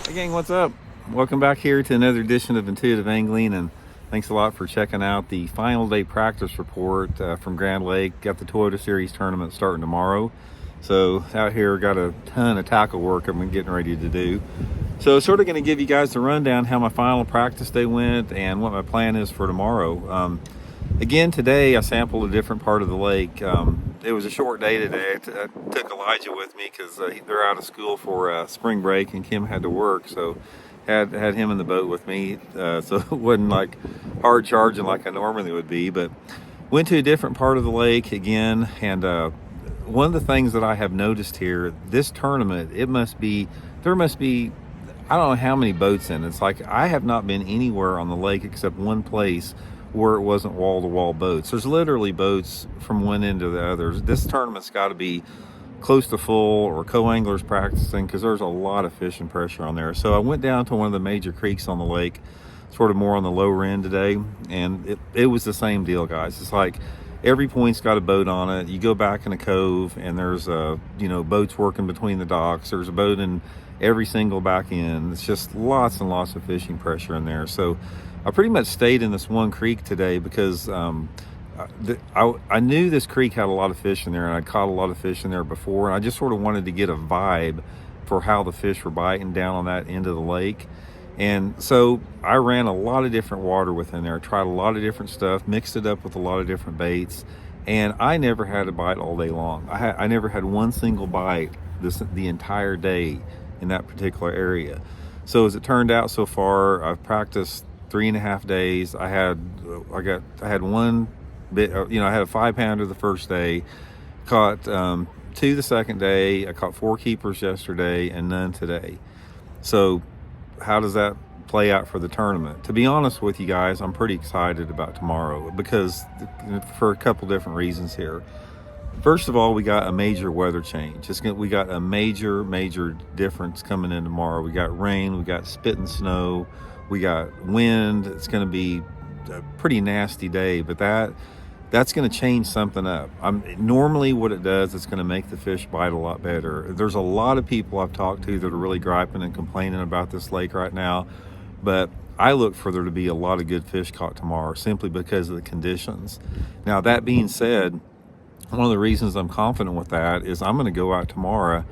Hey gang, what's up? Welcome back here to another edition of Intuitive Angling, and thanks a lot for checking out the final day practice report from Grand Lake. Got the Toyota Series tournament starting tomorrow. So out here, got a ton of tackle work I'm getting ready to do. So sort of going to give you guys the rundown how my final practice day went and what my plan is for tomorrow. Again, today I sampled a different part of the lake. It was a short day today. I took Elijah with me because they're out of school for spring break, and Kim had to work, so had him in the boat with me. So it wasn't like hard charging like I normally would be, but went to a different part of the lake again. And one of the things that I have noticed here, this tournament, there must be, I don't know how many boats in. It's like I have not been anywhere on the lake except one place where it wasn't wall-to-wall boats. There's literally boats from one end to the other. This tournament's got to be close to full, or co-anglers practicing, because there's a lot of fishing pressure on there. So I went down to one of the major creeks on the lake, sort of more on the lower end today, and it was the same deal, guys. It's like every point's got a boat on it. You go back in a cove and there's boats working between the docks. There's a boat in every single back end. It's just lots and lots of fishing pressure in there. So I pretty much stayed in this one creek today because I knew this creek had a lot of fish in there, and I'd caught a lot of fish in there before, and I just sort of wanted to get a vibe for how the fish were biting down on that end of the lake. And so I ran a lot of different water within there, tried a lot of different stuff, mixed it up with a lot of different baits, and I never had a bite all day long. I never had one single bite the entire day in that particular area. So as it turned out so far, I've practiced 3.5 days. I had one bit, I had a 5-pounder the first day, caught 2 the second day. I caught 4 keepers yesterday and none today. So how does that play out for the tournament? To be honest with you guys, I'm pretty excited about tomorrow because for a couple different reasons here. First of all, we got a major weather change. We got a major difference coming in tomorrow. We got rain, we got spitting snow, we got wind. It's going to be a pretty nasty day, but that's going to change something up. Normally what it does, it's going to make the fish bite a lot better. There's a lot of people I've talked to that are really griping and complaining about this lake right now, but I look for there to be a lot of good fish caught tomorrow simply because of the conditions. Now, that being said, one of the reasons I'm confident with that is I'm going to go out tomorrow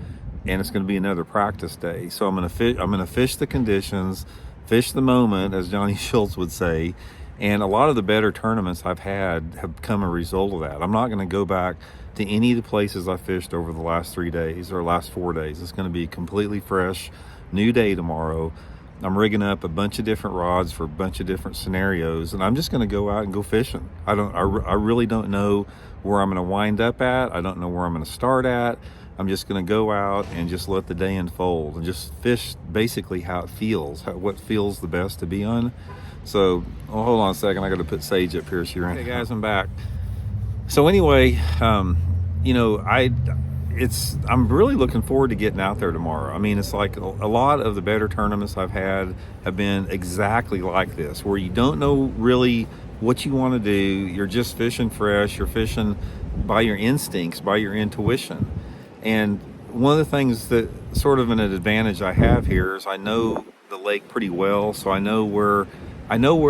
and it's going to be another practice day. So I'm going to fish the conditions, fish the moment, as Johnny Schultz would say. And a lot of the better tournaments I've had have come a result of that. I'm not going to go back to any of the places I fished over the last 3 days or last 4 days. It's going to be a completely fresh, new day tomorrow. I'm rigging up a bunch of different rods for a bunch of different scenarios, and I'm just going to go out and go fishing. I really don't know where I'm going to wind up at. I don't know where I'm going to start at. I'm just going to go out and just let the day unfold and just fish basically how it feels, what feels the best to be on. So, hold on a second. I got to put Sage up here. Okay, guys, I'm back. So anyway, I'm really looking forward to getting out there tomorrow. I mean, it's like a lot of the better tournaments I've had have been exactly like this, where you don't know really what you want to do. You're just fishing fresh. You're fishing by your instincts, by your intuition. And one of the things that sort of an advantage I have here is I know the lake pretty well, so I know where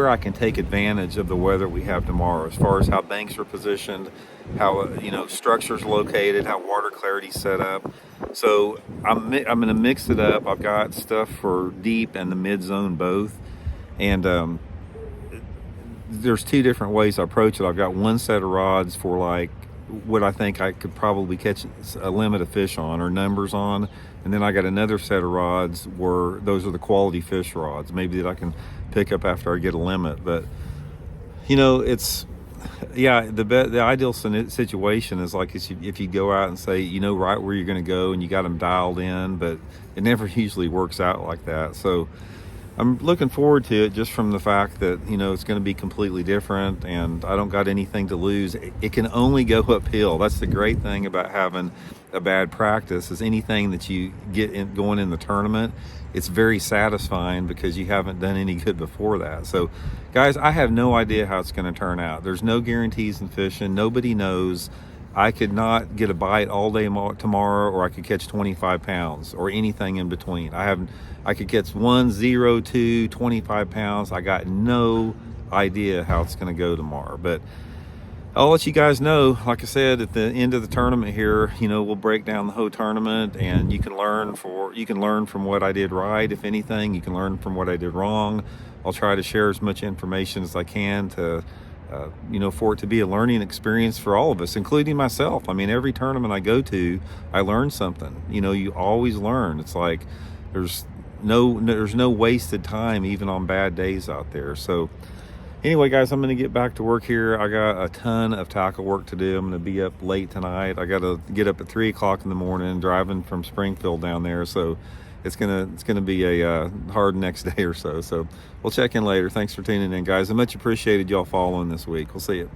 I can take advantage of the weather we have tomorrow, as far as how banks are positioned, how structures located, how water clarity's set up. So I'm going to mix it up. I've got stuff for deep and the mid zone both, and there's 2 different ways I approach it. I've got one set of rods for like what I think I could probably catch a limit of fish on or numbers on, and then I got another set of rods where those are the quality fish rods, maybe that I can pick up after I get a limit. But the ideal situation is like if you go out and say right where you're going to go and you got them dialed in, but it never usually works out like that. So I'm looking forward to it just from the fact that it's going to be completely different, and I don't got anything to lose. It can only go uphill. That's the great thing about having a bad practice, is anything that you get going in the tournament, it's very satisfying because you haven't done any good before that. So guys, I have no idea how it's going to turn out. There's no guarantees in fishing. Nobody knows. I could not get a bite all day tomorrow, or I could catch 25 pounds or anything in between. I could catch 1, 0, 2, 25 pounds. I got no idea how it's going to go tomorrow, but I'll let you guys know. Like I said, at the end of the tournament here, we'll break down the whole tournament, and you can learn from what I did right. If anything, you can learn from what I did wrong. I'll try to share as much information as I can to for it to be a learning experience for all of us, including myself. I mean, every tournament I go to, I learn something. You always learn. It's like there's no wasted time, even on bad days out there. So anyway, guys, I'm going to get back to work here. I got a ton of tackle work to do. I'm going to be up late tonight. I got to get up at 3 o'clock in the morning, driving from Springfield down there. So it's gonna be a hard next day or so. So we'll check in later. Thanks for tuning in, guys. I much appreciated y'all following this week. We'll see you.